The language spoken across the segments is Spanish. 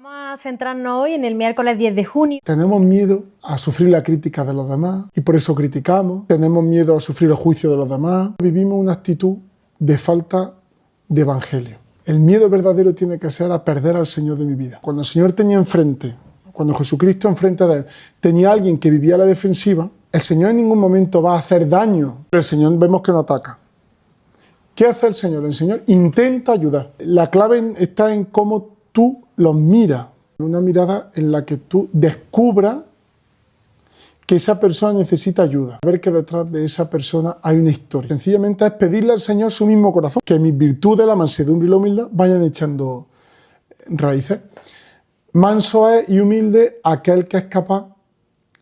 Vamos a centrarnos hoy en el miércoles 10 de junio. Tenemos miedo a sufrir la crítica de los demás y por eso criticamos. Tenemos miedo a sufrir el juicio de los demás. Vivimos una actitud de falta de evangelio. El miedo verdadero tiene que ser a perder al Señor de mi vida. Cuando el Señor tenía enfrente, cuando Jesucristo enfrente de él, tenía a alguien que vivía a la defensiva, el Señor en ningún momento va a hacer daño, pero el Señor vemos que no ataca. ¿Qué hace el Señor? El Señor intenta ayudar. La clave está en cómo tú los miras. Una mirada en la que tú descubras que esa persona necesita ayuda. Ver que detrás de esa persona hay una historia. Sencillamente es pedirle al Señor su mismo corazón. Que mis virtudes, la mansedumbre y la humildad vayan echando raíces. Manso es y humilde aquel que es capaz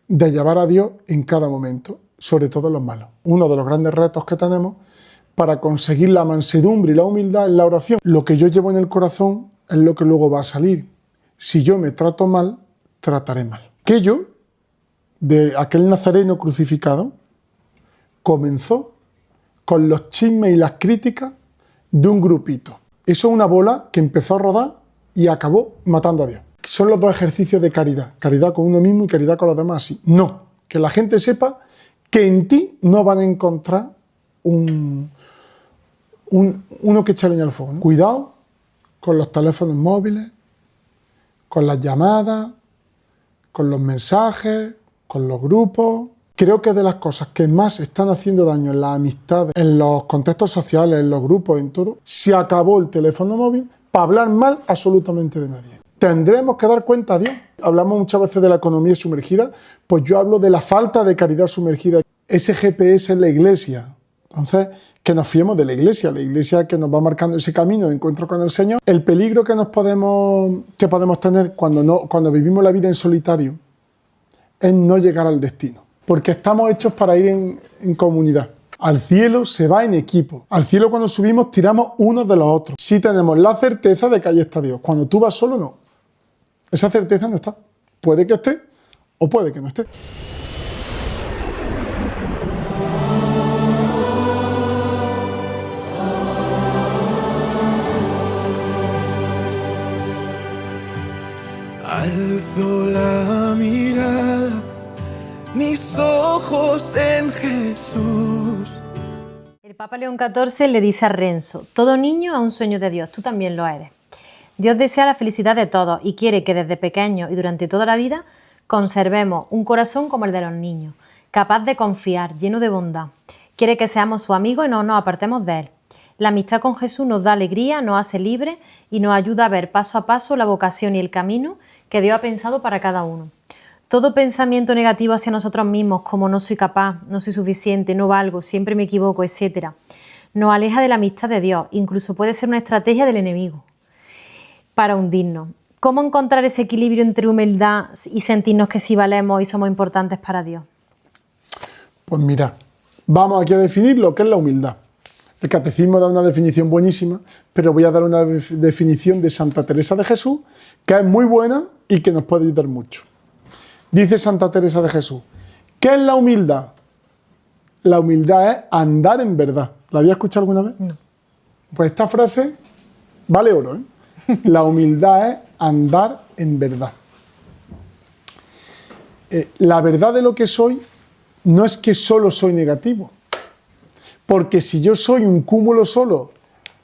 de llevar a Dios en cada momento, sobre todo en los malos. Uno de los grandes retos que tenemos para conseguir la mansedumbre y la humildad es la oración. Lo que yo llevo en el corazón es lo que luego va a salir. Si yo me trato mal, trataré mal. Aquello de aquel nazareno crucificado comenzó con los chismes y las críticas de un grupito. Eso es una bola que empezó a rodar y acabó matando a Dios. Son los dos ejercicios de caridad. Caridad con uno mismo y caridad con los demás. Sí. No, que la gente sepa que en ti no van a encontrar uno que eche leña al fuego, ¿no? Cuidado con los teléfonos móviles, con las llamadas, con los mensajes, con los grupos. Creo que de las cosas que más están haciendo daño en las amistades, en los contextos sociales, en los grupos, en todo, se acabó el teléfono móvil para hablar mal absolutamente de nadie. Tendremos que dar cuenta a Dios. Hablamos muchas veces de la economía sumergida, pues yo hablo de la falta de caridad sumergida. Ese GPS es la Iglesia. Entonces, que nos fiemos de la Iglesia que nos va marcando ese camino de encuentro con el Señor. El peligro que podemos tener cuando vivimos la vida en solitario es no llegar al destino, porque estamos hechos para ir en comunidad. Al cielo se va en equipo. Al cielo cuando subimos tiramos unos de los otros. Sí tenemos la certeza de que ahí está Dios. Cuando tú vas solo, no. Esa certeza no está. Puede que esté o puede que no esté. Alzo la mirada, mis ojos en Jesús. El Papa León XIV le dice a Renzo: todo niño es un sueño de Dios, tú también lo eres. Dios desea la felicidad de todos y quiere que desde pequeños y durante toda la vida conservemos un corazón como el de los niños, capaz de confiar, lleno de bondad. Quiere que seamos su amigo y no nos apartemos de él. La amistad con Jesús nos da alegría, nos hace libres y nos ayuda a ver paso a paso la vocación y el camino que Dios ha pensado para cada uno. Todo pensamiento negativo hacia nosotros mismos, como no soy capaz, no soy suficiente, no valgo, siempre me equivoco, etc., nos aleja de la amistad de Dios, incluso puede ser una estrategia del enemigo para hundirnos. ¿Cómo encontrar ese equilibrio entre humildad y sentirnos que sí valemos y somos importantes para Dios? Pues mira, vamos aquí a definir lo que es la humildad. El Catecismo da una definición buenísima, pero voy a dar una definición de Santa Teresa de Jesús, que es muy buena y que nos puede ayudar mucho. Dice Santa Teresa de Jesús: ¿qué es la humildad? La humildad es andar en verdad. ¿La había escuchado alguna vez? No. Pues esta frase vale oro, ¿eh? La humildad es andar en verdad. La verdad de lo que soy no es que solo soy negativo, porque si yo soy un cúmulo solo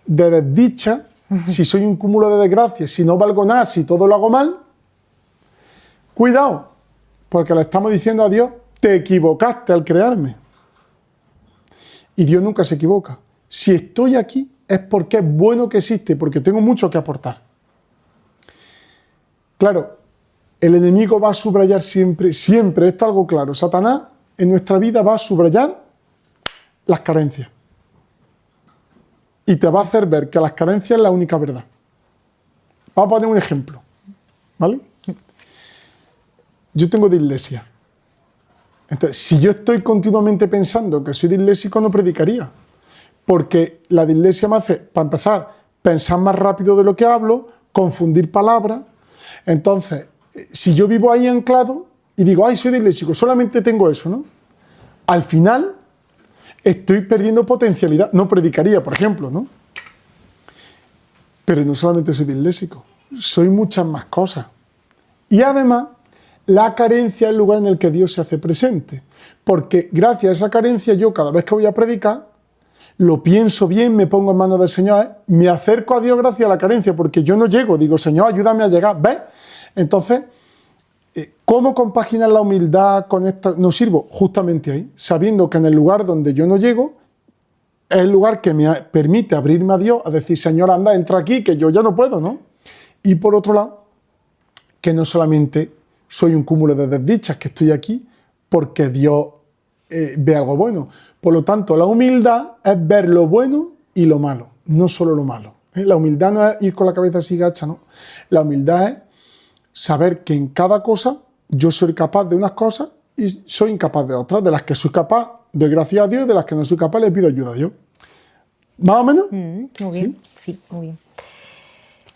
de desdicha, si soy un cúmulo de desgracias, si no valgo nada, si todo lo hago mal, cuidado, porque le estamos diciendo a Dios: te equivocaste al crearme. Y Dios nunca se equivoca. Si estoy aquí es porque es bueno que existe, porque tengo mucho que aportar. Claro, el enemigo va a subrayar siempre, esto es algo claro. Satanás en nuestra vida va a subrayar las carencias. Y te va a hacer ver que las carencias es la única verdad. Vamos a poner un ejemplo, ¿vale? Yo tengo dislexia. Entonces, si yo estoy continuamente pensando que soy disléxico, no predicaría. Porque la dislexia me hace, para empezar, pensar más rápido de lo que hablo, confundir palabras. Entonces, si yo vivo ahí anclado y digo: ay, soy disléxico, solamente tengo eso, ¿no? Al final, estoy perdiendo potencialidad. No predicaría, por ejemplo, ¿no? Pero no solamente soy disléxico, soy muchas más cosas. Y además, la carencia es el lugar en el que Dios se hace presente. Porque gracias a esa carencia yo cada vez que voy a predicar, lo pienso bien, me pongo en manos del Señor, me acerco a Dios gracias a la carencia, porque yo no llego, digo, Señor, ayúdame a llegar, ¿ves? Entonces, ¿cómo compaginar la humildad con esta? No sirvo justamente ahí, sabiendo que en el lugar donde yo no llego, es el lugar que me permite abrirme a Dios, a decir, Señor, anda, entra aquí, que yo ya no puedo, ¿no? Y por otro lado, que no solamente soy un cúmulo de desdichas, que estoy aquí porque Dios ve algo bueno. Por lo tanto, la humildad es ver lo bueno y lo malo, no solo lo malo. La humildad no es ir con la cabeza así gacha, no. La humildad es saber que en cada cosa yo soy capaz de unas cosas y soy incapaz de otras. De las que soy capaz, doy gracias a Dios, de las que no soy capaz, le pido ayuda a Dios. ¿Más o menos? Muy bien, sí, muy bien.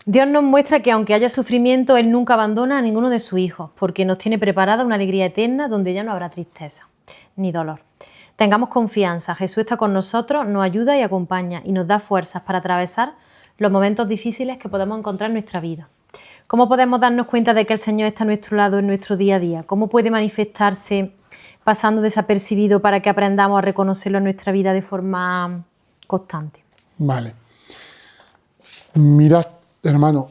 Dios nos muestra que aunque haya sufrimiento, Él nunca abandona a ninguno de sus hijos, porque nos tiene preparada una alegría eterna donde ya no habrá tristeza ni dolor. Tengamos confianza, Jesús está con nosotros, nos ayuda y acompaña y nos da fuerzas para atravesar los momentos difíciles que podemos encontrar en nuestra vida. ¿Cómo podemos darnos cuenta de que el Señor está a nuestro lado en nuestro día a día? ¿Cómo puede manifestarse pasando desapercibido para que aprendamos a reconocerlo en nuestra vida de forma constante? Vale. Mirad, hermano,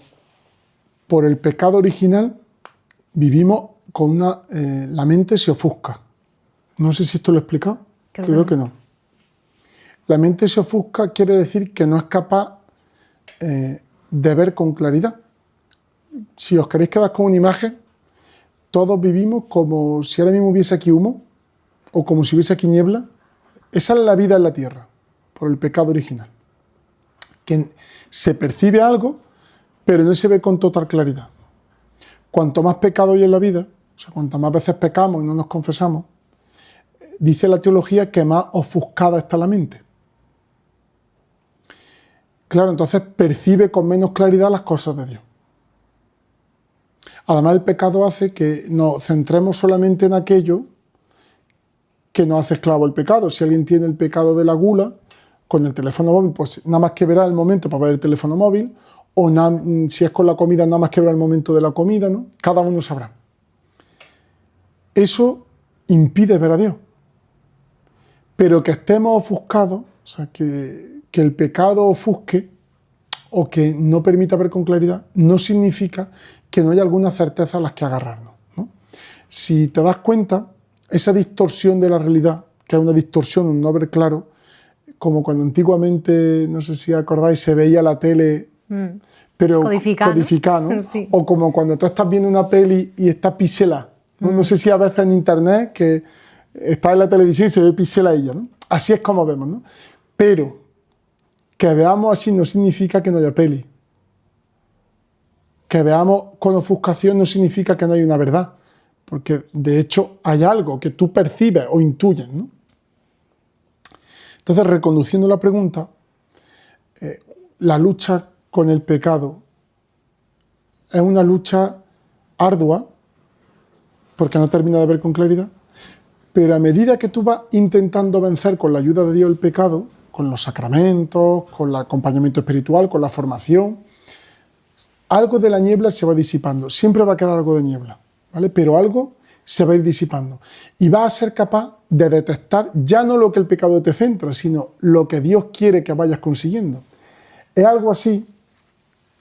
por el pecado original vivimos con una... la mente se ofusca. No sé si esto lo he explicado. Creo que no. La mente se ofusca quiere decir que no es capaz de ver con claridad. Si os queréis quedar con una imagen, todos vivimos como si ahora mismo hubiese aquí humo o como si hubiese aquí niebla. Esa es la vida en la tierra, por el pecado original. Que se percibe algo, pero no se ve con total claridad. Cuanto más pecado hay en la vida, o sea, cuantas más veces pecamos y no nos confesamos, dice la teología que más ofuscada está la mente. Claro, entonces percibe con menos claridad las cosas de Dios. Además, el pecado hace que nos centremos solamente en aquello que nos hace esclavo el pecado. Si alguien tiene el pecado de la gula, con el teléfono móvil, pues nada más que verá el momento para ver el teléfono móvil, o si es con la comida, nada más que verá el momento de la comida, ¿no? Cada uno sabrá. Eso impide ver a Dios. Pero que estemos ofuscados, o sea, que el pecado ofusque o que no permita ver con claridad, no significa que no haya alguna certeza a las que agarrarnos, ¿no? Si te das cuenta, esa distorsión de la realidad, que es una distorsión, un no ver claro, como cuando antiguamente, no sé si acordáis, se veía la tele, pero codificada, ¿no? Sí. O como cuando tú estás viendo una peli y está pixelada, ¿no? No sé si a veces en internet que está en la televisión y se ve pixelada ella, ¿no? Así es como vemos, ¿no? Pero que veamos así no significa que no haya peli. Que veamos con ofuscación no significa que no haya una verdad, porque de hecho hay algo que tú percibes o intuyes, ¿no? Entonces, reconduciendo la pregunta, la lucha con el pecado es una lucha ardua, porque no termina de ver con claridad, pero a medida que tú vas intentando vencer con la ayuda de Dios el pecado, con los sacramentos, con el acompañamiento espiritual, con la formación, algo de la niebla se va disipando. Siempre va a quedar algo de niebla, ¿vale? Pero algo se va a ir disipando. Y vas a ser capaz de detectar ya no lo que el pecado te centra, sino lo que Dios quiere que vayas consiguiendo. Es algo así,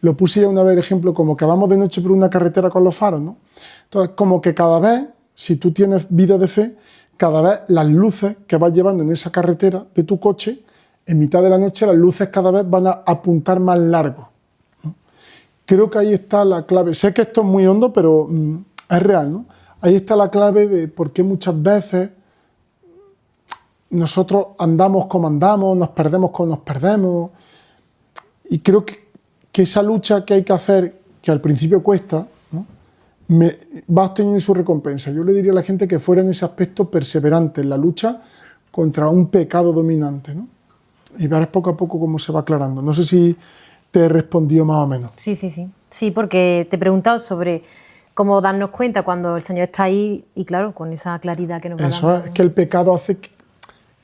lo puse ya una vez el ejemplo, como que vamos de noche por una carretera con los faros, ¿no? Entonces, como que cada vez, si tú tienes vida de fe, cada vez las luces que vas llevando en esa carretera de tu coche, en mitad de la noche las luces cada vez van a apuntar más largo, ¿no? Creo que ahí está la clave. Sé que esto es muy hondo, pero es real, ¿no? Ahí está la clave de por qué muchas veces nosotros andamos como andamos, nos perdemos como nos perdemos. Y creo que esa lucha que hay que hacer, que al principio cuesta, ¿no? Va obteniendo su recompensa. Yo le diría a la gente que fuera en ese aspecto perseverante en la lucha contra un pecado dominante, ¿no? Y verás poco a poco cómo se va aclarando. No sé si te he respondido más o menos. Sí. Sí, porque te he preguntado sobre cómo darnos cuenta cuando el Señor está ahí y claro, con esa claridad que nos va dando. Eso es que el pecado hace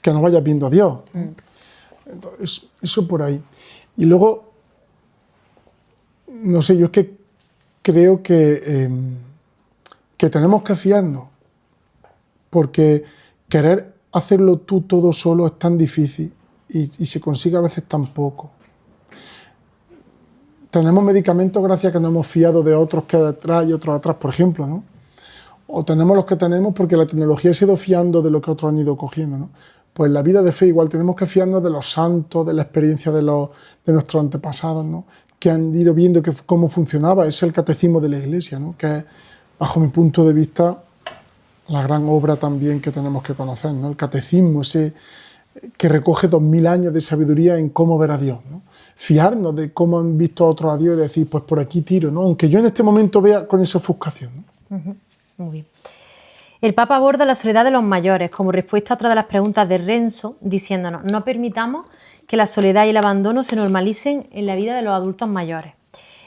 que no vayas viendo a Dios. Entonces, eso por ahí. Y luego, no sé, yo es que creo que tenemos que fiarnos, porque querer hacerlo tú todo solo es tan difícil y se consigue a veces tan poco. Tenemos medicamentos gracias a que nos hemos fiado de otros que detrás y otros atrás, por ejemplo, ¿no? O tenemos los que tenemos porque la tecnología se ha ido fiando de lo que otros han ido cogiendo, ¿no? Pues en la vida de fe igual tenemos que fiarnos de los santos, de la experiencia de nuestros antepasados, ¿no? Que han ido viendo cómo funcionaba. Es el catecismo de la Iglesia, ¿no? Que es, bajo mi punto de vista, la gran obra también que tenemos que conocer, ¿no? El catecismo, ese que recoge 2000 años de sabiduría en cómo ver a Dios, ¿no? Fiarnos de cómo han visto a otros a Dios y decir, pues por aquí tiro, ¿no? Aunque yo en este momento vea con esa ofuscación, ¿no? Muy bien. El Papa aborda la soledad de los mayores como respuesta a otra de las preguntas de Renzo, diciéndonos: no permitamos que la soledad y el abandono se normalicen en la vida de los adultos mayores.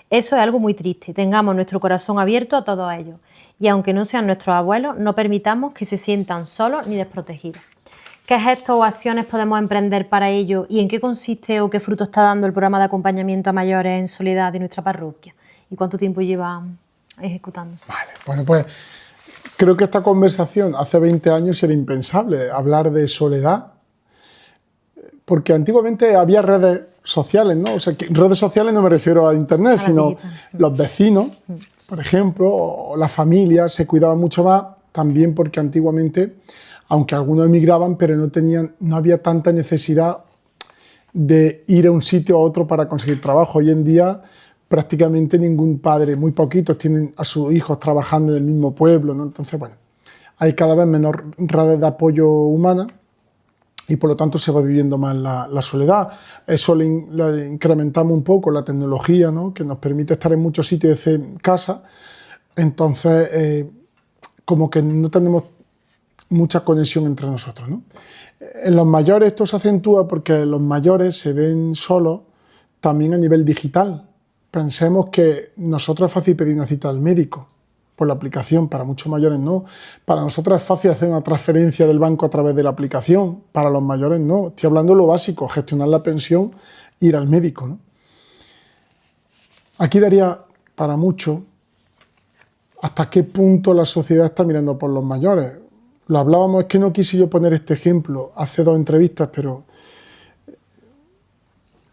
Eso es algo muy triste. Tengamos nuestro corazón abierto a todos ellos. Y aunque no sean nuestros abuelos, no permitamos que se sientan solos ni desprotegidos. ¿Qué gestos o acciones podemos emprender para ello? ¿Y en qué consiste o qué fruto está dando el programa de acompañamiento a mayores en soledad de nuestra parroquia? ¿Y cuánto tiempo lleva ejecutándose? Vale, bueno, pues creo que esta conversación hace 20 años era impensable, hablar de soledad, porque antiguamente había redes sociales, ¿no? O sea, redes sociales no me refiero a internet, sino los vecinos, por ejemplo, o la familia se cuidaban mucho más, también porque antiguamente, aunque algunos emigraban, pero no había tanta necesidad de ir a un sitio a otro para conseguir trabajo. Hoy en día prácticamente ningún padre, muy poquitos, tienen a sus hijos trabajando en el mismo pueblo, ¿no? Entonces, bueno, hay cada vez menor redes de apoyo humana y por lo tanto se va viviendo más la soledad. Eso le incrementamos un poco la tecnología, ¿no? Que nos permite estar en muchos sitios en casa. Entonces, como que no tenemos mucha conexión entre nosotros, ¿no? En los mayores esto se acentúa porque los mayores se ven solos también a nivel digital. Pensemos que nosotros es fácil pedir una cita al médico por la aplicación, para muchos mayores no. Para nosotros es fácil hacer una transferencia del banco a través de la aplicación, para los mayores no. Estoy hablando de lo básico, gestionar la pensión, ir al médico, ¿no? Aquí daría para mucho hasta qué punto la sociedad está mirando por los mayores. Lo hablábamos, es que no quise yo poner este ejemplo hace 2 entrevistas, pero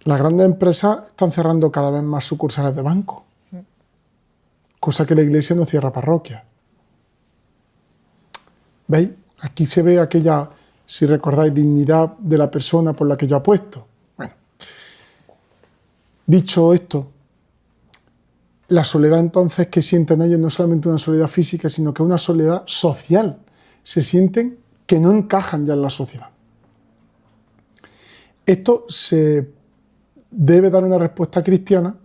las grandes empresas están cerrando cada vez más sucursales de banco, cosa que la Iglesia no cierra parroquias. ¿Veis? Aquí se ve aquella, si recordáis, dignidad de la persona por la que yo apuesto. Bueno, dicho esto, la soledad entonces que sienten ellos no es solamente una soledad física, sino que es una soledad social. Se sienten que no encajan ya en la sociedad. Esto se debe dar una respuesta cristiana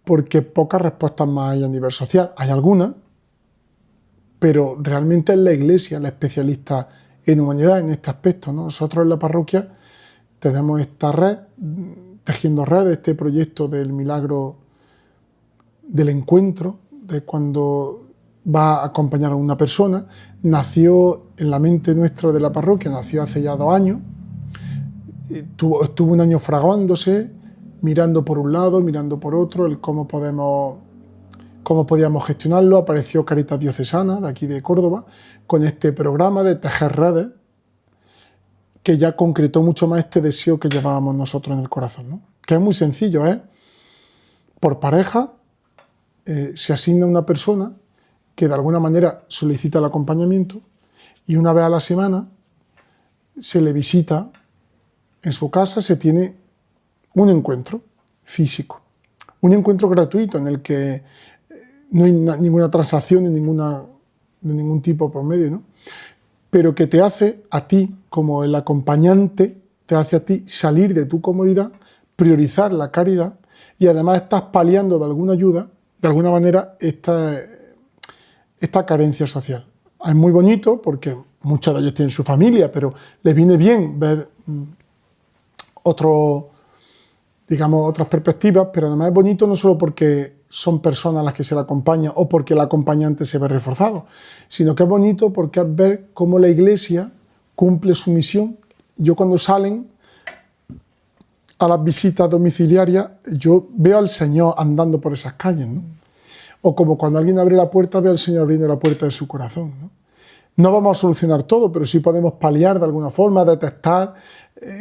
porque pocas respuestas más hay a nivel social. Hay algunas, pero realmente es la Iglesia la especialista en humanidad en este aspecto, ¿no? Nosotros en la parroquia tenemos esta red, Tejiendo Redes, este proyecto del milagro del encuentro, de cuando va a acompañar a una persona. Nació en la mente nuestra de la parroquia, nació hace ya 2 años, estuvo 1 año fraguándose, mirando por un lado, mirando por otro, el cómo podíamos gestionarlo. Apareció Caritas Diocesana, de aquí de Córdoba, con este programa de Tejer Redes, que ya concretó mucho más este deseo que llevábamos nosotros en el corazón, ¿no? Que es muy sencillo, ¿eh? Por pareja se asigna una persona que de alguna manera solicita el acompañamiento y una vez a la semana se le visita en su casa, se tiene un encuentro físico, un encuentro gratuito en el que no hay ninguna transacción de ningún tipo por medio, ¿no? Pero que te hace a ti, como el acompañante, te hace a ti salir de tu comodidad, priorizar la caridad y además estás paliando de alguna ayuda, de alguna manera, esta carencia social. Es muy bonito porque muchos de ellos tienen su familia, pero les viene bien ver otras perspectivas, pero además es bonito no solo porque son personas las que se le acompañan o porque el acompañante se ve reforzado, sino que es bonito porque es ver cómo la Iglesia cumple su misión. Yo cuando salen a las visitas domiciliarias, yo veo al Señor andando por esas calles, ¿no? o como cuando alguien abre la puerta, ve al Señor abriendo la puerta de su corazón, ¿no? No vamos a solucionar todo, pero sí podemos paliar de alguna forma, detectar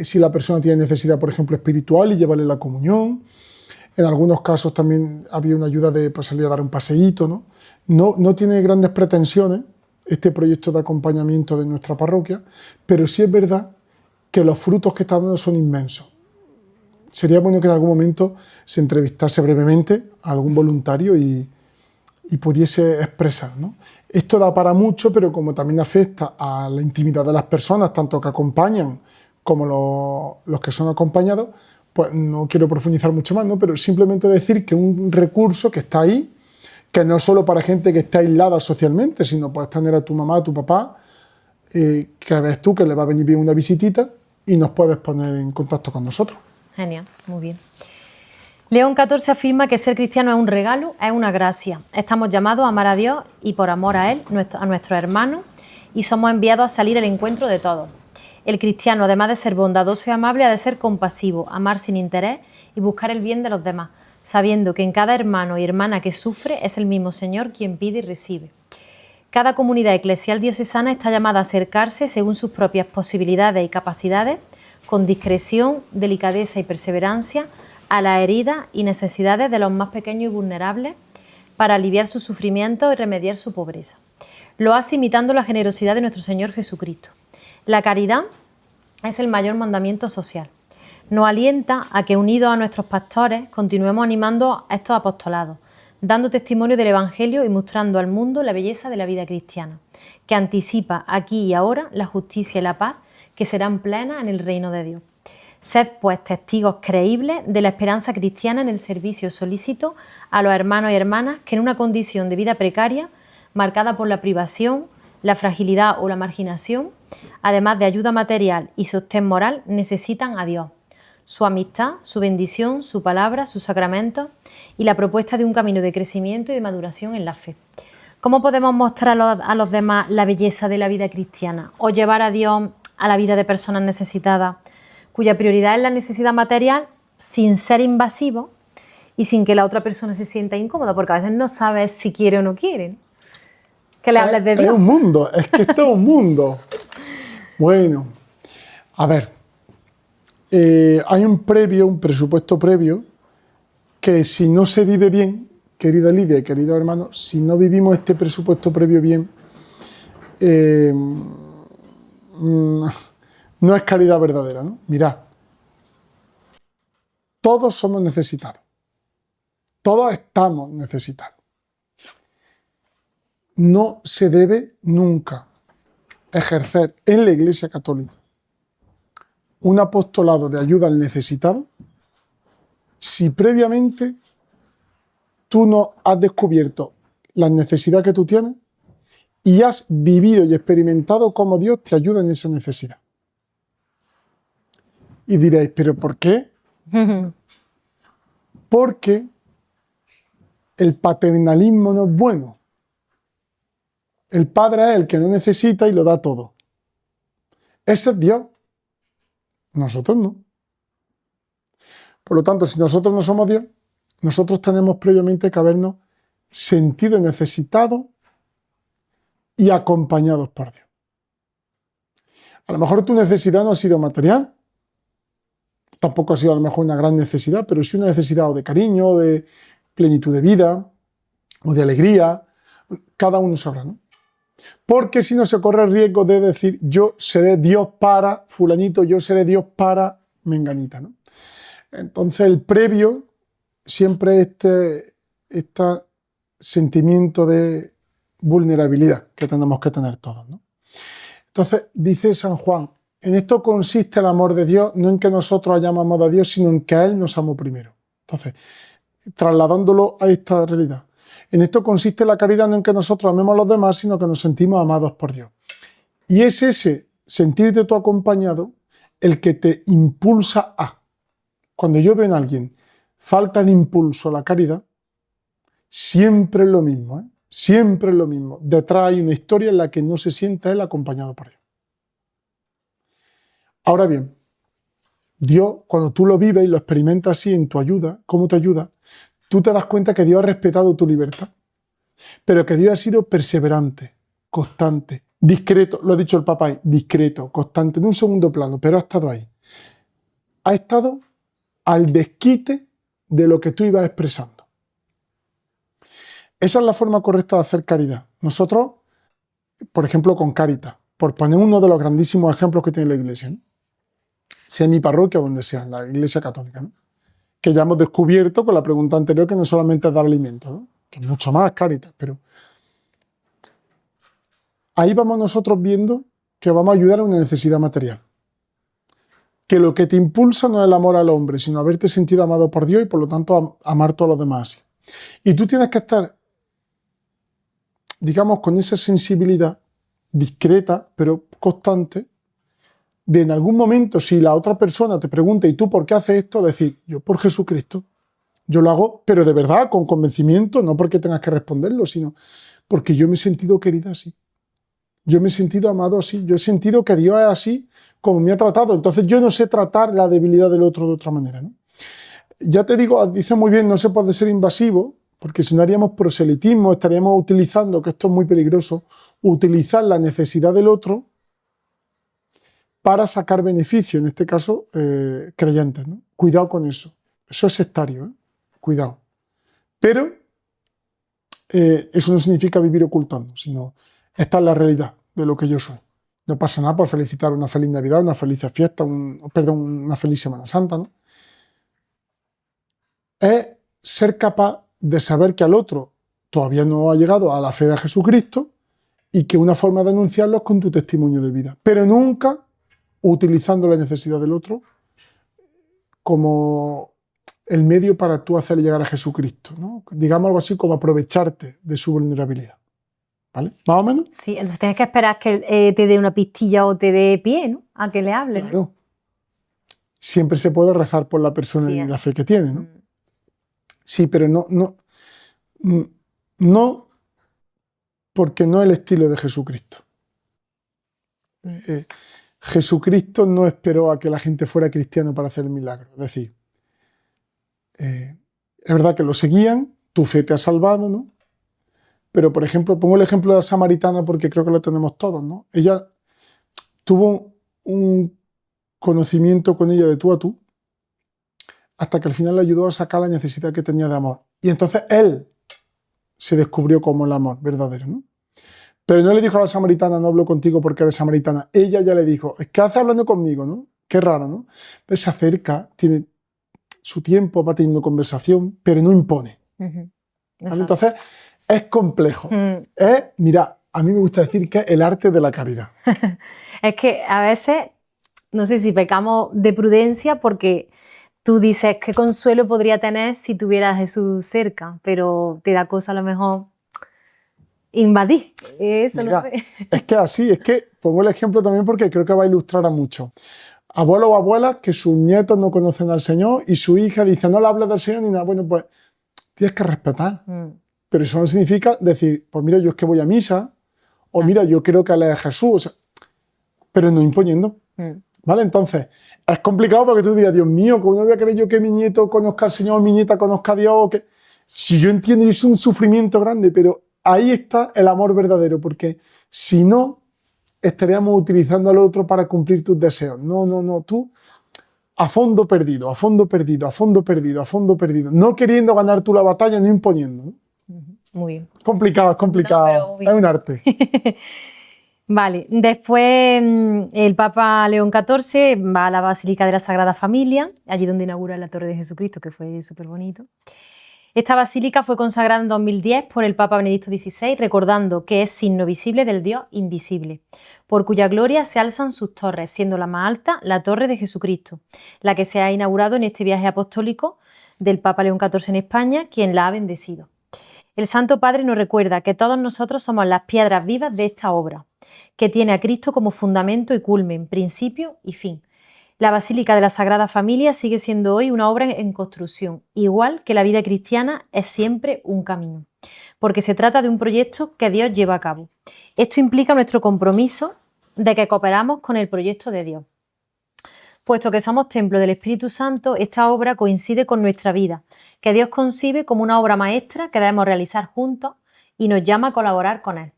si la persona tiene necesidad, por ejemplo, espiritual y llevarle la comunión. En algunos casos también había una ayuda de salir a dar un paseíto, ¿no? No tiene grandes pretensiones este proyecto de acompañamiento de nuestra parroquia, pero sí es verdad que los frutos que está dando son inmensos. Sería bueno que en algún momento se entrevistase brevemente a algún voluntario y pudiese expresar, ¿no? Esto da para mucho, pero como también afecta a la intimidad de las personas, tanto que acompañan como los que son acompañados, pues no quiero profundizar mucho más, ¿no? Pero simplemente decir que un recurso que está ahí, que no es solo para gente que está aislada socialmente, sino puedes tener a tu mamá, a tu papá, que ves tú que le va a venir bien una visitita y nos puedes poner en contacto con nosotros. Genial, muy bien. León XIV afirma que ser cristiano es un regalo, es una gracia. Estamos llamados a amar a Dios y por amor a Él, a nuestros hermanos, y somos enviados a salir al encuentro de todos. El cristiano, además de ser bondadoso y amable, ha de ser compasivo, amar sin interés y buscar el bien de los demás, sabiendo que en cada hermano y hermana que sufre es el mismo Señor quien pide y recibe. Cada comunidad eclesial diocesana está llamada a acercarse según sus propias posibilidades y capacidades, con discreción, delicadeza y perseverancia, a las heridas y necesidades de los más pequeños y vulnerables para aliviar su sufrimiento y remediar su pobreza. Lo hace imitando la generosidad de nuestro Señor Jesucristo. La caridad es el mayor mandamiento social. Nos alienta a que, unidos a nuestros pastores, continuemos animando a estos apostolados, dando testimonio del Evangelio y mostrando al mundo la belleza de la vida cristiana, que anticipa aquí y ahora la justicia y la paz que serán plenas en el reino de Dios. Sed, pues, testigos creíbles de la esperanza cristiana en el servicio solícito a los hermanos y hermanas que en una condición de vida precaria, marcada por la privación, la fragilidad o la marginación, además de ayuda material y sostén moral, necesitan a Dios, su amistad, su bendición, su palabra, sus sacramentos y la propuesta de un camino de crecimiento y de maduración en la fe. ¿Cómo podemos mostrar a los demás la belleza de la vida cristiana o llevar a Dios a la vida de personas necesitadas, cuya prioridad es la necesidad material, sin ser invasivo y sin que la otra persona se sienta incómoda, porque a veces no sabes si quiere o no quiere? Que le hables de Dios. Es un mundo, es que esto es un mundo. Bueno, a ver, hay un presupuesto previo, que si no se vive bien, querida Lidia y queridos hermanos, si no vivimos este presupuesto previo bien, no es caridad verdadera, ¿no? Mirad, todos somos necesitados, todos estamos necesitados. No se debe nunca ejercer en la Iglesia Católica un apostolado de ayuda al necesitado si previamente tú no has descubierto la necesidad que tú tienes y has vivido y experimentado cómo Dios te ayuda en esa necesidad. Y diréis, ¿pero por qué? Porque el paternalismo no es bueno. El Padre es el que no necesita y lo da todo. Ese es Dios. Nosotros no. Por lo tanto, si nosotros no somos Dios, nosotros tenemos previamente que habernos sentido necesitados y acompañados por Dios. A lo mejor tu necesidad no ha sido material, tampoco ha sido a lo mejor una gran necesidad, pero sí una necesidad o de cariño, o de plenitud de vida, o de alegría, cada uno sabrá, ¿no? Porque si no se corre el riesgo de decir, yo seré Dios para fulanito, yo seré Dios para menganita, ¿no? Entonces el previo siempre este sentimiento de vulnerabilidad que tenemos que tener todos, ¿no? Entonces dice San Juan, en esto consiste el amor de Dios, no en que nosotros hayamos amado a Dios, sino en que a Él nos amó primero. Entonces, trasladándolo a esta realidad, en esto consiste la caridad, no en que nosotros amemos a los demás, sino que nos sentimos amados por Dios. Y es ese sentirte tú acompañado el que te impulsa a. Cuando yo veo en alguien falta de impulso a la caridad, siempre es lo mismo, ¿eh? Siempre es lo mismo. Detrás hay una historia en la que no se siente él acompañado por Dios. Ahora bien, Dios, cuando tú lo vives y lo experimentas así en tu ayuda, ¿cómo te ayuda? Tú te das cuenta que Dios ha respetado tu libertad. pero que Dios ha sido perseverante, constante, discreto, lo ha dicho el Papa ahí, discreto, constante, en un segundo plano, pero ha estado ahí. Ha estado al desquite de lo que tú ibas expresando. Esa es la forma correcta de hacer caridad. Nosotros, por ejemplo, con Cáritas, por poner uno de los grandísimos ejemplos que tiene la Iglesia, ¿no? Sea en mi parroquia o donde sea, en la Iglesia Católica, ¿no? Que ya hemos descubierto con la pregunta anterior que no solamente es dar alimento, ¿no? Que es mucho más Cáritas, pero ahí vamos nosotros viendo que vamos a ayudar a una necesidad material. Que lo que te impulsa no es el amor al hombre, sino haberte sentido amado por Dios y por lo tanto amar a todos los demás así. Y tú tienes que estar, digamos, con esa sensibilidad discreta, pero constante, de en algún momento, si la otra persona te pregunta, ¿y tú por qué haces esto? Decir, yo por Jesucristo. Yo lo hago, pero de verdad, con convencimiento, no porque tengas que responderlo, sino porque yo me he sentido querida así. Yo me he sentido amado así. Yo he sentido que Dios es así como me ha tratado. Entonces yo no sé tratar la debilidad del otro de otra manera, ¿no? Ya te digo, dice muy bien, no se puede ser invasivo, porque si no haríamos proselitismo, estaríamos utilizando, que esto es muy peligroso, utilizar la necesidad del otro para sacar beneficio, en este caso, creyentes, ¿no? Cuidado con eso. Eso es sectario, ¿eh? Cuidado. Pero eso no significa vivir ocultando, sino esta es la realidad de lo que yo soy. No pasa nada por felicitar una feliz Navidad, una feliz fiesta, una feliz Semana Santa, ¿no? Es ser capaz de saber que al otro todavía no ha llegado a la fe de Jesucristo y que una forma de anunciarlo es con tu testimonio de vida, pero nunca utilizando la necesidad del otro como el medio para tú hacerle llegar a Jesucristo, ¿no? Digamos algo así como aprovecharte de su vulnerabilidad. ¿Vale? ¿Más o menos? Sí, entonces tienes que esperar que te dé una pistilla o te dé pie, ¿no? A que le hables. Claro. Siempre se puede rezar por la persona Sí, y la fe que tiene, ¿no? Mm. Sí, pero no porque no es el estilo de Jesucristo. Jesucristo no esperó a que la gente fuera cristiano para hacer el milagro. Es decir, es verdad que lo seguían, tu fe te ha salvado, ¿no? Pero, por ejemplo, pongo el ejemplo de la samaritana porque creo que lo tenemos todos, ¿no? Ella tuvo un conocimiento con ella de tú a tú hasta que al final le ayudó a sacar la necesidad que tenía de amor. Y entonces él se descubrió como el amor verdadero, ¿no? Pero no le dijo a la samaritana, no hablo contigo porque eres samaritana. Ella ya le dijo, ¿qué haces hablando conmigo, no? Qué raro, ¿no? Entonces se acerca, tiene su tiempo, va teniendo conversación, pero no impone. Ujú. ¿Vale? Entonces, es complejo. Mm. Mira, a mí me gusta decir que es el arte de la caridad. Es que a veces, no sé si pecamos de prudencia porque tú dices qué consuelo podría tener si tuviera a Jesús cerca, pero te da cosa a lo mejor invadir. Eso Mira, no sé. es que así, es que pongo el ejemplo también porque creo que va a ilustrar a muchos. Abuelos o abuelas que sus nietos no conocen al Señor y su hija dice, no le hables del Señor ni nada. Bueno, pues tienes que respetar. Pero eso no significa decir, pues mira, yo es que voy a misa, o mira, yo creo que Él es Jesús, o sea, pero no imponiendo. ¿Vale? Entonces, es complicado porque tú dirías, Dios mío, ¿cómo no voy a querer yo que mi nieto conozca al Señor, mi nieta conozca a Dios? Que... Si yo entiendo, es un sufrimiento grande, pero ahí está el amor verdadero, porque si no, estaríamos utilizando al otro para cumplir tus deseos. No, tú a fondo perdido, a fondo perdido, a fondo perdido, a fondo perdido, no queriendo ganar tú la batalla, no imponiendo, ¿no? Muy bien. Complicado, es complicado, No, es un arte. Vale, después el Papa León XIV va a la Basílica de la Sagrada Familia, allí donde inaugura la Torre de Jesucristo, que fue súper bonito. Esta basílica fue consagrada en 2010 por el Papa Benedicto XVI, recordando que es signo visible del Dios invisible, por cuya gloria se alzan sus torres, siendo la más alta la Torre de Jesucristo, la que se ha inaugurado en este viaje apostólico del Papa León XIV en España, quien la ha bendecido. El Santo Padre nos recuerda que todos nosotros somos las piedras vivas de esta obra, que tiene a Cristo como fundamento y culmen, principio y fin. La Basílica de la Sagrada Familia sigue siendo hoy una obra en construcción, igual que la vida cristiana es siempre un camino, porque se trata de un proyecto que Dios lleva a cabo. Esto implica nuestro compromiso de que cooperamos con el proyecto de Dios. Puesto que somos templo del Espíritu Santo, esta obra coincide con nuestra vida, que Dios concibe como una obra maestra que debemos realizar juntos y nos llama a colaborar con Él.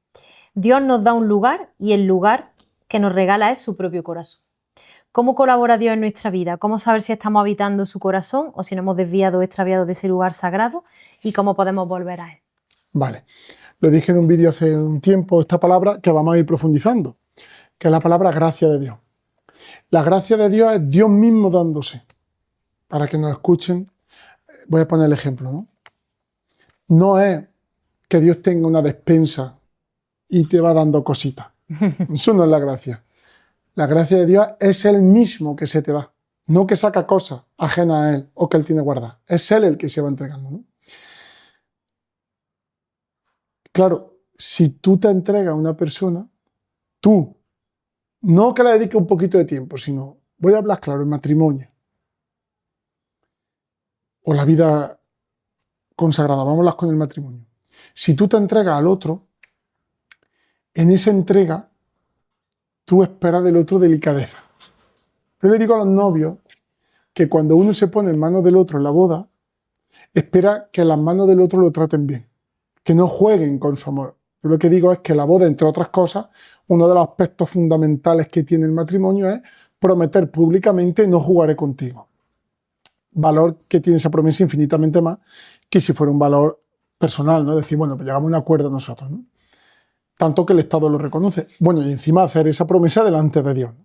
Dios nos da un lugar y el lugar que nos regala es su propio corazón. ¿Cómo colabora Dios en nuestra vida? ¿Cómo saber si estamos habitando su corazón o si nos hemos desviado o extraviado de ese lugar sagrado? ¿Y cómo podemos volver a Él? Vale, lo dije en un vídeo hace un tiempo, esta palabra que vamos a ir profundizando, que es la palabra gracia de Dios. La gracia de Dios es Dios mismo dándose. Para que nos escuchen, voy a poner el ejemplo, ¿no? No es que Dios tenga una despensa y te va dando cositas. Eso no es la gracia. La gracia de Dios es Él mismo que se te da. No que saca cosas ajenas a Él o que Él tiene guardadas. Es Él el que se va entregando, ¿no? Claro, si tú te entregas a una persona, tú, no que le dediques un poquito de tiempo, sino, voy a hablar claro, el matrimonio o la vida consagrada, vamos a hablar con el matrimonio. Si tú te entregas al otro, en esa entrega, tú esperas del otro delicadeza. Yo le digo a los novios que cuando uno se pone en manos del otro en la boda, espera que las manos del otro lo traten bien, que no jueguen con su amor. Yo lo que digo es que la boda, entre otras cosas, uno de los aspectos fundamentales que tiene el matrimonio es prometer públicamente no jugaré contigo. Valor que tiene esa promesa infinitamente más que si fuera un valor personal, ¿no? Decir, bueno, pues llegamos a un acuerdo nosotros, ¿no? Tanto que el Estado lo reconoce. Bueno, y encima hacer esa promesa delante de Dios, ¿no?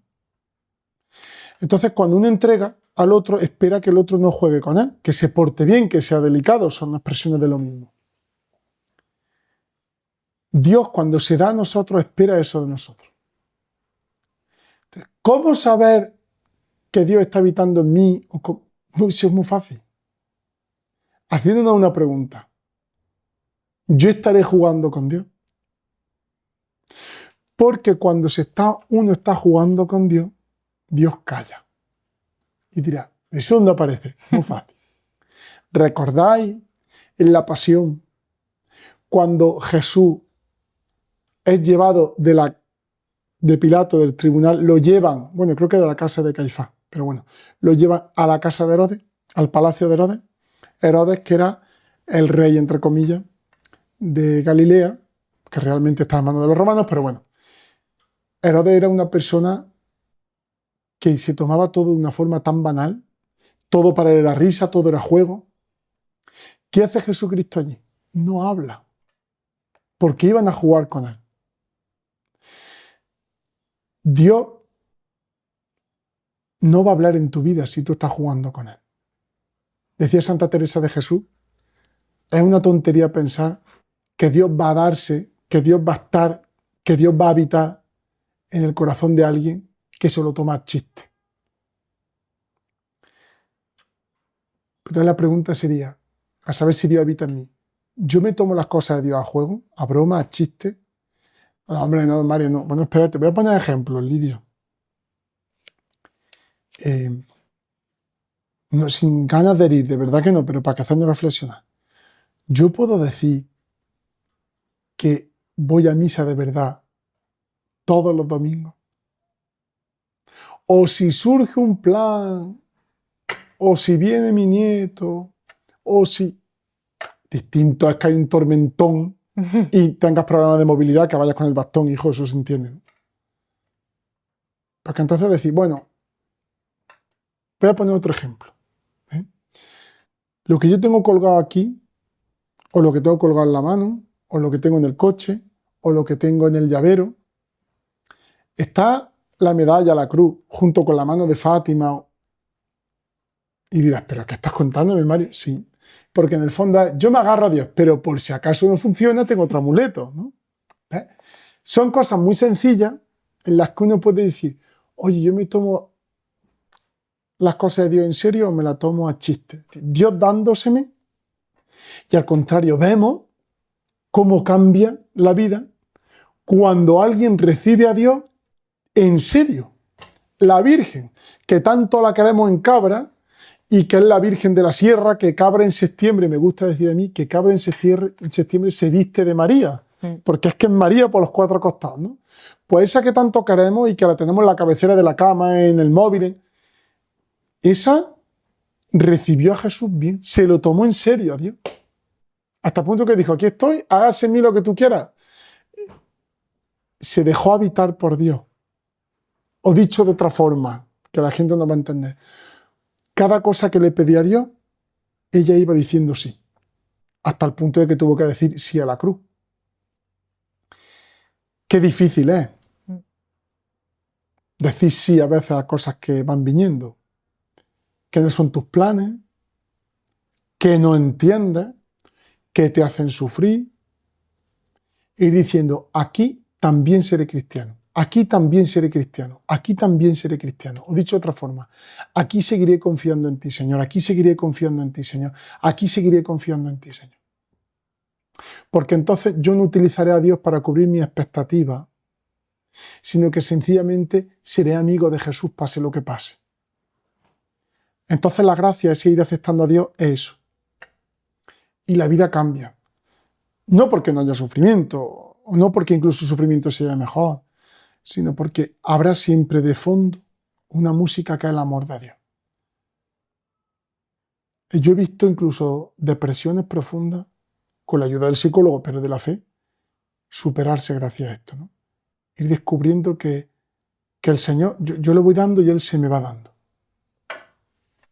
Entonces, cuando uno entrega al otro, espera que el otro no juegue con él, que se porte bien, que sea delicado, son expresiones de lo mismo. Dios, cuando se da a nosotros, espera eso de nosotros. Entonces, ¿cómo saber que Dios está habitando en mí? Eso es muy fácil. Haciéndonos una pregunta. ¿Yo estaré jugando con Dios? Porque cuando uno está jugando con Dios, Dios calla. Y dirá, ¿eso dónde aparece? Muy fácil. ¿Recordáis en la pasión cuando Jesús es llevado de Pilato, del tribunal, lo llevan, bueno, creo que de la casa de Caifás, pero bueno, lo llevan a la casa de Herodes, al palacio de Herodes? Herodes, que era el rey, entre comillas, de Galilea, que realmente está en manos de los romanos, pero bueno. Herodes era una persona que se tomaba todo de una forma tan banal, todo para él era risa, todo era juego. ¿Qué hace Jesucristo allí? No habla, porque iban a jugar con él. Dios no va a hablar en tu vida si tú estás jugando con él. Decía Santa Teresa de Jesús, es una tontería pensar que Dios va a darse, que Dios va a estar, que Dios va a habitar en el corazón de alguien que se lo toma a chiste. Pero la pregunta sería, a saber si Dios habita en mí, ¿yo me tomo las cosas de Dios a juego, a broma, a chiste? No, hombre, no, Mario, no. Bueno, espérate, voy a poner ejemplos, Lidia. No, sin ganas de herir, de verdad que no, pero para que hacernos reflexionar. Yo puedo decir que voy a misa de verdad todos los domingos. O si surge un plan, o si viene mi nieto, o si... Distinto es que hay un tormentón y tengas problemas de movilidad, que vayas con el bastón, hijo, eso se entiende, ¿no? Porque entonces decir, bueno, voy a poner otro ejemplo. Lo que yo tengo colgado aquí, o lo que tengo colgado en la mano, o lo que tengo en el coche, o lo que tengo en el llavero, está la medalla, la cruz, junto con la mano de Fátima. Y dirás, ¿pero qué estás contándome, Mario? Sí, porque en el fondo yo me agarro a Dios, pero por si acaso no funciona, tengo otro amuleto, ¿no? Son cosas muy sencillas en las que uno puede decir, oye, yo me tomo las cosas de Dios en serio o me las tomo a chiste. Dios dándoseme, y al contrario, vemos cómo cambia la vida cuando alguien recibe a Dios en serio. La Virgen, que tanto la queremos en Cabra, y que es la Virgen de la Sierra, que Cabra en septiembre, me gusta decir a mí, que Cabra en septiembre se viste de María, porque es que es María por los cuatro costados, ¿no? Pues esa que tanto queremos y que la tenemos en la cabecera de la cama, en el móvil, esa recibió a Jesús bien, se lo tomó en serio a Dios. Hasta el punto que dijo, aquí estoy, hágase en mí lo que tú quieras. Se dejó habitar por Dios. O dicho de otra forma, que la gente no va a entender. Cada cosa que le pedía a Dios, ella iba diciendo sí. Hasta el punto de que tuvo que decir sí a la cruz. Qué difícil es decir sí a veces a cosas que van viniendo, que no son tus planes, que no entiendes, que te hacen sufrir. Ir diciendo, aquí también seré cristiano, aquí también seré cristiano, aquí también seré cristiano. O dicho de otra forma, aquí seguiré confiando en ti, Señor, aquí seguiré confiando en ti, Señor, aquí seguiré confiando en ti, Señor. Porque entonces yo no utilizaré a Dios para cubrir mis expectativas, sino que sencillamente seré amigo de Jesús pase lo que pase. Entonces la gracia es ir aceptando a Dios, es eso. Y la vida cambia. No porque no haya sufrimiento, o no porque incluso el sufrimiento sea mejor, sino porque habrá siempre de fondo una música que es el amor de Dios. Yo he visto incluso depresiones profundas, con la ayuda del psicólogo, pero de la fe, superarse gracias a esto, ¿no? Ir descubriendo que el Señor, yo le voy dando y Él se me va dando.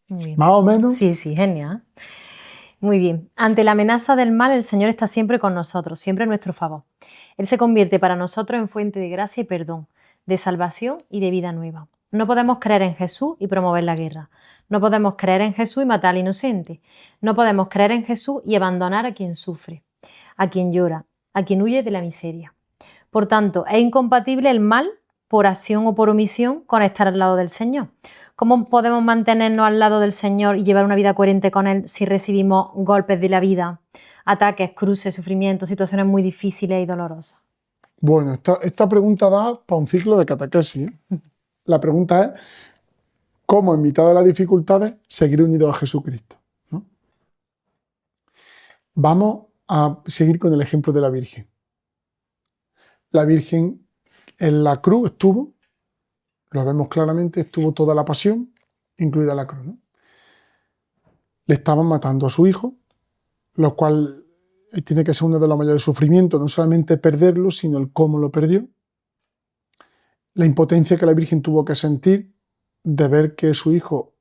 Muy bien. Más o menos. Sí, genial. Muy bien. Ante la amenaza del mal, el Señor está siempre con nosotros, siempre a nuestro favor. Él se convierte para nosotros en fuente de gracia y perdón, de salvación y de vida nueva. No podemos creer en Jesús y promover la guerra. No podemos creer en Jesús y matar al inocente. No podemos creer en Jesús y abandonar a quien sufre, a quien llora, a quien huye de la miseria. Por tanto, es incompatible el mal, por acción o por omisión, con estar al lado del Señor. ¿Cómo podemos mantenernos al lado del Señor y llevar una vida coherente con Él si recibimos golpes de la vida, ataques, cruces, sufrimientos, situaciones muy difíciles y dolorosas? Bueno, esta pregunta da para un ciclo de catequesis. La pregunta es, ¿cómo en mitad de las dificultades seguir unidos a Jesucristo? ¿No? Vamos a seguir con el ejemplo de la Virgen. La Virgen en la cruz estuvo, lo vemos claramente, estuvo toda la pasión, incluida la cruz, ¿no? Le estaban matando a su hijo, lo cual tiene que ser uno de los mayores sufrimientos, no solamente perderlo, sino el cómo lo perdió. La impotencia que la Virgen tuvo que sentir de ver que su hijo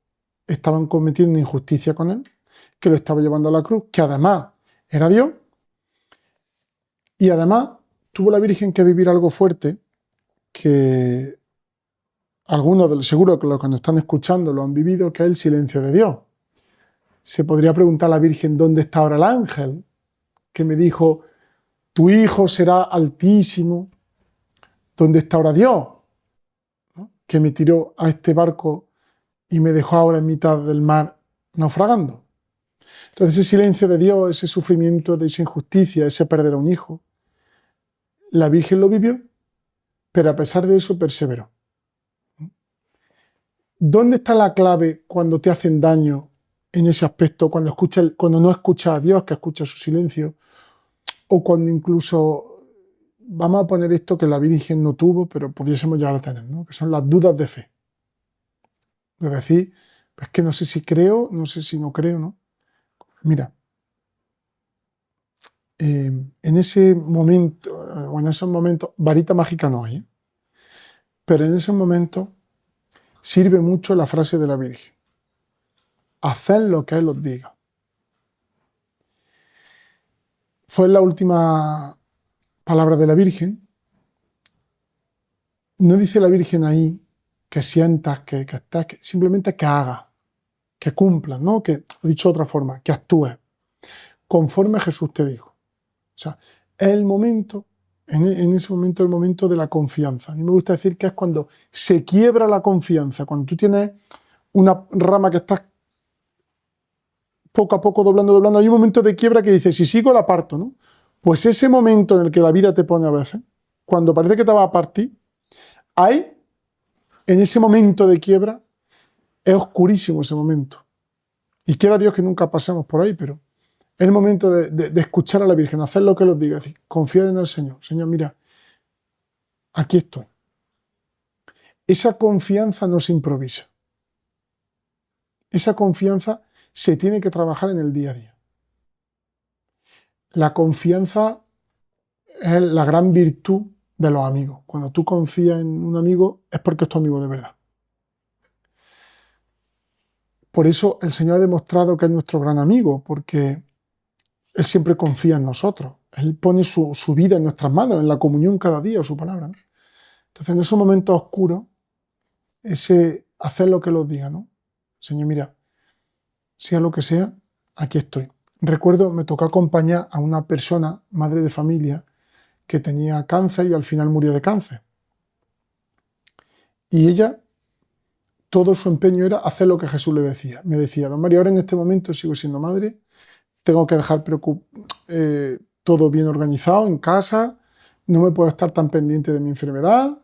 estaban cometiendo injusticia con él, que lo estaba llevando a la cruz, que además era Dios, y además tuvo la Virgen que vivir algo fuerte, que algunos, seguro que los que nos están escuchando lo han vivido, que es el silencio de Dios. Se podría preguntar a la Virgen, ¿dónde está ahora el ángel? Que me dijo, tu hijo será altísimo. ¿Dónde está ahora Dios? ¿No? Que me tiró a este barco y me dejó ahora en mitad del mar naufragando. Entonces ese silencio de Dios, ese sufrimiento de esa injusticia, ese perder a un hijo, la Virgen lo vivió, pero a pesar de eso perseveró. ¿Dónde está la clave cuando te hacen daño en ese aspecto, cuando no escuchas a Dios, que escuchas su silencio, o cuando incluso, vamos a poner esto que la Virgen no tuvo, pero pudiésemos llegar a tener, ¿no? Que son las dudas de fe? Es decir, es que no sé si creo, no sé si no creo, ¿no? Mira, en ese momento, o en esos momentos, varita mágica no hay, ¿eh? Pero en ese momento sirve mucho la frase de la Virgen. Haced lo que Él os diga. Fue la última palabra de la Virgen. No dice la Virgen ahí que sientas, que estés, simplemente que hagas, que cumplas, ¿no? Que, dicho de otra forma, que actúes conforme Jesús te dijo. O sea, es el momento, en ese momento, el momento de la confianza. A mí me gusta decir que es cuando se quiebra la confianza, cuando tú tienes una rama que estás poco a poco doblando, hay un momento de quiebra que dices, si sigo la parto, ¿no? Pues ese momento en el que la vida te pone a veces, cuando parece que te va a partir, hay, en ese momento de quiebra, es oscurísimo ese momento. Y quiera Dios que nunca pasemos por ahí, pero es el momento de escuchar a la Virgen, hacer lo que Él os diga, decir, confiad en el Señor. Señor, mira, aquí estoy. Esa confianza no se improvisa. Esa confianza se tiene que trabajar en el día a día. La confianza es la gran virtud de los amigos. Cuando tú confías en un amigo es porque es tu amigo de verdad. Por eso el Señor ha demostrado que es nuestro gran amigo, porque Él siempre confía en nosotros. Él pone su vida en nuestras manos, en la comunión cada día, su palabra, ¿no? Entonces, en esos momentos oscuros, ese hacer lo que Él os diga, ¿no? Señor, mira, sea lo que sea, aquí estoy. Recuerdo, me tocó acompañar a una persona, madre de familia, que tenía cáncer y al final murió de cáncer. Y ella, todo su empeño era hacer lo que Jesús le decía. Me decía, don Mario, ahora en este momento sigo siendo madre, tengo que dejar todo bien organizado en casa, no me puedo estar tan pendiente de mi enfermedad,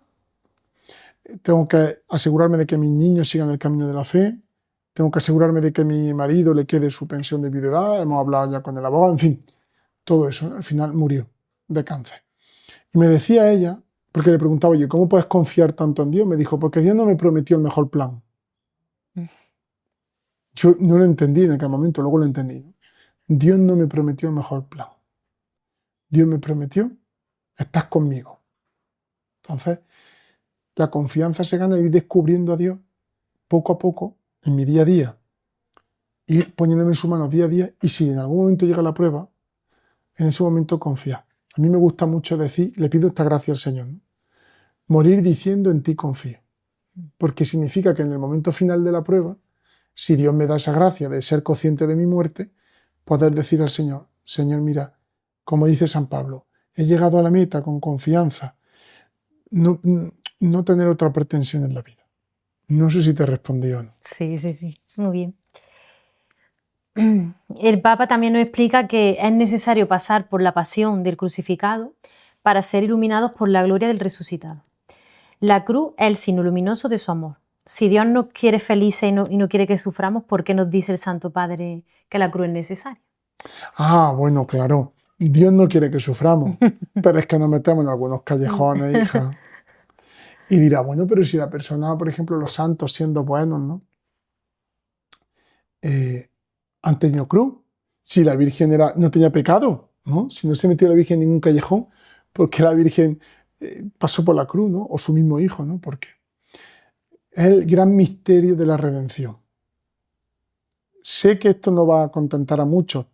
tengo que asegurarme de que mis niños sigan el camino de la fe, tengo que asegurarme de que a mi marido le quede su pensión de viudedad, hemos hablado ya con el abogado, en fin, todo eso. Al final murió de cáncer. Y me decía ella, porque le preguntaba yo, ¿cómo puedes confiar tanto en Dios? Me dijo, porque Dios no me prometió el mejor plan. Yo no lo entendí en aquel momento, luego lo entendí, ¿no? Dios no me prometió el mejor plan. Dios me prometió, estás conmigo. Entonces, la confianza se gana ir descubriendo a Dios poco a poco, en mi día a día, ir poniéndome en sus manos día a día, y si en algún momento llega la prueba, en ese momento confiar. A mí me gusta mucho decir, le pido esta gracia al Señor, ¿no? Morir diciendo en ti confío, porque significa que en el momento final de la prueba, si Dios me da esa gracia de ser consciente de mi muerte, poder decir al Señor, Señor, mira, como dice San Pablo, he llegado a la meta con confianza, no tener otra pretensión en la vida. No sé si te respondí o no. Sí, muy bien. El Papa también nos explica que es necesario pasar por la pasión del crucificado para ser iluminados por la gloria del resucitado. La cruz es el signo luminoso de su amor. Si Dios nos quiere felices y no quiere que suframos, ¿por qué nos dice el Santo Padre que la cruz es necesaria? Ah, bueno, claro. Dios no quiere que suframos, pero es que nos metemos en algunos callejones, hija. Y dirá, bueno, pero si la persona, por ejemplo, los santos siendo buenos, ¿no? Han tenido cruz. Si la Virgen no tenía pecado, ¿no? Si no se metió la Virgen en ningún callejón, porque la Virgen pasó por la cruz, ¿no? O su mismo hijo, ¿no? Porque es el gran misterio de la redención. Sé que esto no va a contentar a muchos,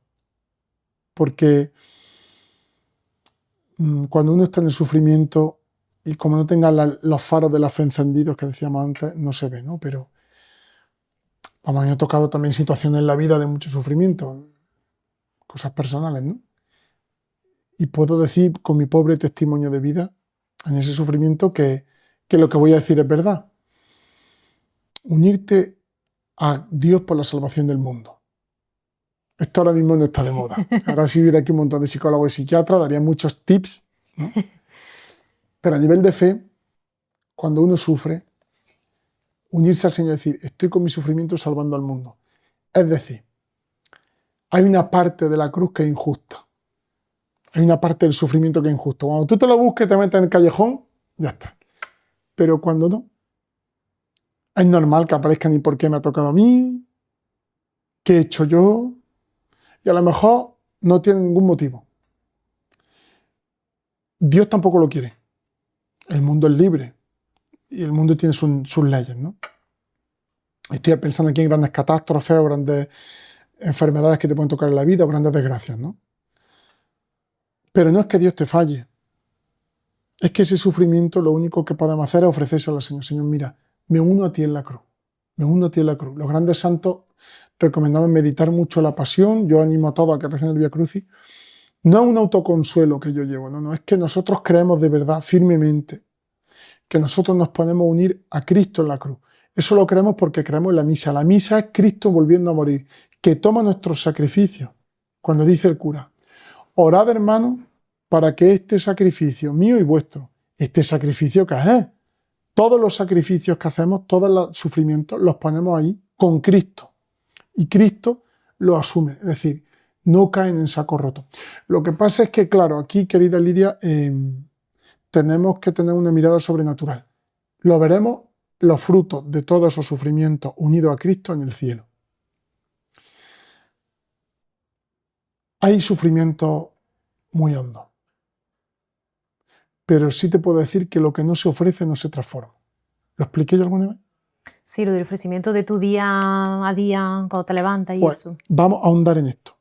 porque cuando uno está en el sufrimiento y como no tenga los faros de la fe encendidos que decíamos antes, no se ve, ¿no? Pero a mí me ha tocado también situaciones en la vida de mucho sufrimiento, cosas personales, ¿no? Y puedo decir con mi pobre testimonio de vida en ese sufrimiento que lo que voy a decir es verdad. Unirte a Dios por la salvación del mundo. Esto ahora mismo no está de moda. Ahora si hubiera aquí un montón de psicólogos y psiquiatras, darían muchos tips, ¿no? Pero a nivel de fe, cuando uno sufre, unirse al Señor y decir, estoy con mi sufrimiento salvando al mundo. Es decir, hay una parte de la cruz que es injusta. Hay una parte del sufrimiento que es injusto. Cuando tú te lo busques, te metes en el callejón, ya está. Pero cuando no, es normal que aparezca ni por qué me ha tocado a mí, qué he hecho yo, y a lo mejor no tiene ningún motivo. Dios tampoco lo quiere. El mundo es libre y el mundo tiene sus leyes, ¿no? Estoy pensando aquí en grandes catástrofes o grandes enfermedades que te pueden tocar en la vida o grandes desgracias, ¿no? Pero no es que Dios te falle. Es que ese sufrimiento lo único que podemos hacer es ofrecérselo al Señor. Señor, mira, me uno a ti en la cruz. Me uno a ti en la cruz. Los grandes santos recomendaban meditar mucho la pasión. Yo animo a todos a que recen el Vía Crucis. No es un autoconsuelo que yo llevo, no, es que nosotros creemos de verdad, firmemente, que nosotros nos podemos unir a Cristo en la cruz. Eso lo creemos porque creemos en la misa. La misa es Cristo volviendo a morir, que toma nuestros sacrificios. Cuando dice el cura, orad, hermanos, para que este sacrificio mío y vuestro, este sacrificio que es, todos los sacrificios que hacemos, todos los sufrimientos, los ponemos ahí con Cristo. Y Cristo lo asume, es decir, no caen en saco roto. Lo que pasa es que, claro, aquí, querida Lidia, tenemos que tener una mirada sobrenatural. Lo veremos, los frutos de todos esos sufrimientos unidos a Cristo en el cielo. Hay sufrimientos muy hondos. Pero sí te puedo decir que lo que no se ofrece no se transforma. ¿Lo expliqué yo alguna vez? Sí, lo del ofrecimiento de tu día a día, cuando te levantas y Pues eso. vamos a ahondar en esto.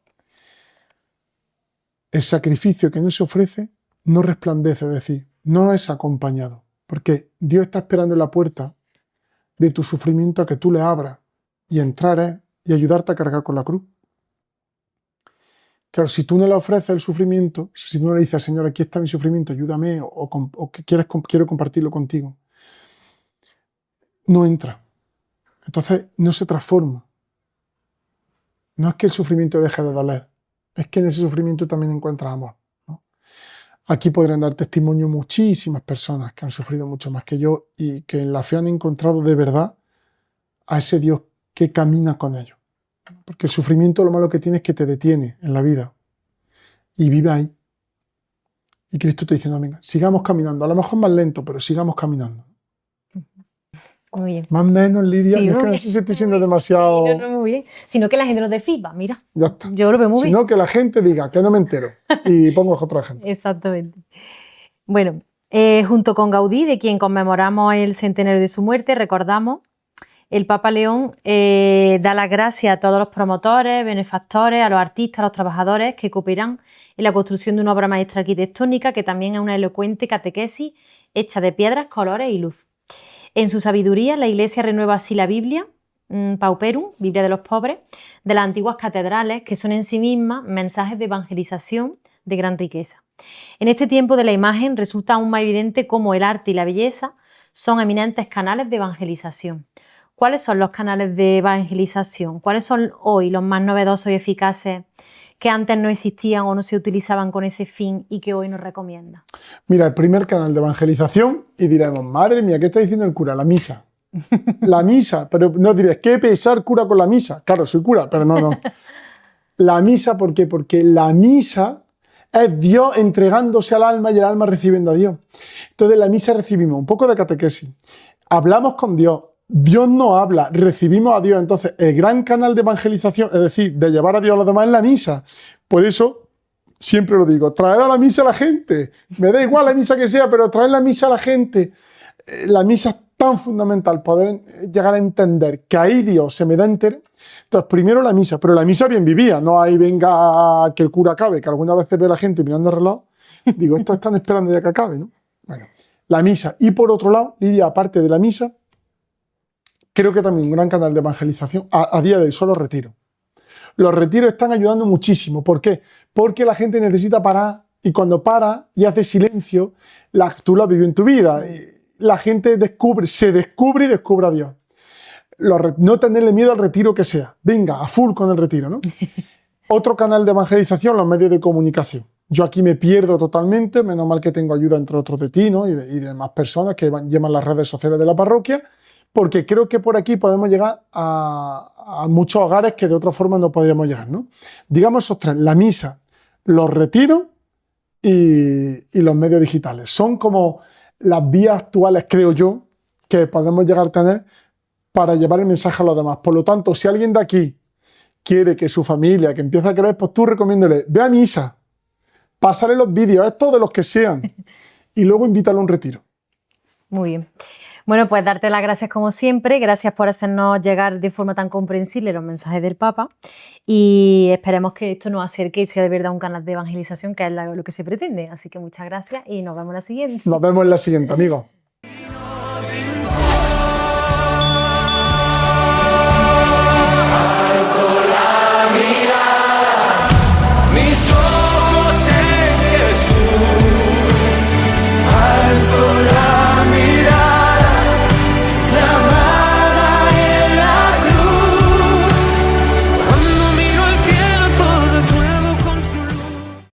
El sacrificio que no se ofrece no resplandece, es decir, no es acompañado. Porque Dios está esperando en la puerta de tu sufrimiento a que tú le abras y entrar y ayudarte a cargar con la cruz. Claro, si tú no le ofreces el sufrimiento, si tú no le dices, Señor, aquí está mi sufrimiento, ayúdame, o que quiero compartirlo contigo, no entra. Entonces no se transforma. No es que el sufrimiento deje de doler, es que en ese sufrimiento también encuentras amor, ¿no? Aquí podrían dar testimonio muchísimas personas que han sufrido mucho más que yo y que en la fe han encontrado de verdad a ese Dios que camina con ellos. Porque el sufrimiento lo malo que tiene es que te detiene en la vida y vive ahí. Y Cristo te dice, no, venga, sigamos caminando, a lo mejor más lento, pero sigamos caminando. Muy bien. Más o menos, Lidia, Sí, es que muy no bien. sé si estoy siendo demasiado... Sí, no, muy bien. Sino que la gente no te flipa, mira. Ya está. Yo lo veo muy bien. Sino que la gente diga que no me entero y pongo otro ejemplo. Exactamente. Bueno, junto con Gaudí, de quien conmemoramos el centenario de su muerte, recordamos, el Papa León da las gracias a todos los promotores, benefactores, a los artistas, a los trabajadores que cooperan en la construcción de una obra maestra arquitectónica que también es una elocuente catequesis hecha de piedras, colores y luz. En su sabiduría, la Iglesia renueva así la Biblia, Pauperum, Biblia de los pobres, de las antiguas catedrales, que son en sí mismas mensajes de evangelización de gran riqueza. En este tiempo de la imagen resulta aún más evidente cómo el arte y la belleza son eminentes canales de evangelización. ¿Cuáles son los canales de evangelización? ¿Cuáles son hoy los más novedosos y eficaces que antes no existían o no se utilizaban con ese fin y que hoy nos recomienda? Mira, el primer canal de evangelización y diremos, madre mía, ¿qué está diciendo el cura? La misa. La misa, pero no diréis, ¿qué pesar cura con la misa? Claro, soy cura, pero no. La misa, ¿por qué? Porque la misa es Dios entregándose al alma y el alma recibiendo a Dios. Entonces, en la misa recibimos un poco de catequesis, hablamos con Dios, Dios nos habla, recibimos a Dios. Entonces, el gran canal de evangelización, es decir, de llevar a Dios a los demás, es la misa. Por eso, siempre lo digo, traer a la misa a la gente. Me da igual la misa que sea, pero traer la misa a la gente. La misa es tan fundamental, poder llegar a entender que ahí Dios se me da entero. Entonces, primero la misa, pero la misa bien vivía, no ahí venga que el cura acabe, que algunas veces veo a la gente mirando el reloj, digo, estos están esperando ya que acabe, ¿no? Bueno, la misa. Y por otro lado, Lidia, aparte de la misa, creo que también un gran canal de evangelización a día de hoy son los retiros. Los retiros están ayudando muchísimo. ¿Por qué? Porque la gente necesita parar y cuando para y hace silencio, tú lo has vivido en tu vida. La gente se descubre y descubre a Dios. No tenerle miedo al retiro que sea. Venga, a full con el retiro, ¿no? Otro canal de evangelización, los medios de comunicación. Yo aquí me pierdo totalmente, menos mal que tengo ayuda entre otros de ti, ¿no? y de más personas que llevan las redes sociales de la parroquia, porque creo que por aquí podemos llegar a muchos hogares que de otra forma no podríamos llegar, ¿no? Digamos esos tres, la misa, los retiros y los medios digitales. Son como las vías actuales, creo yo, que podemos llegar a tener para llevar el mensaje a los demás. Por lo tanto, si alguien de aquí quiere que su familia, que empiece a creer, pues tú recomiéndole, ve a misa, pásale los vídeos, estos de los que sean, y luego invítalo a un retiro. Muy bien. Bueno, pues darte las gracias como siempre, gracias por hacernos llegar de forma tan comprensible los mensajes del Papa y esperemos que esto nos acerque y sea de verdad un canal de evangelización, que es lo que se pretende. Así que muchas gracias y nos vemos en la siguiente. Nos vemos en la siguiente, amigos.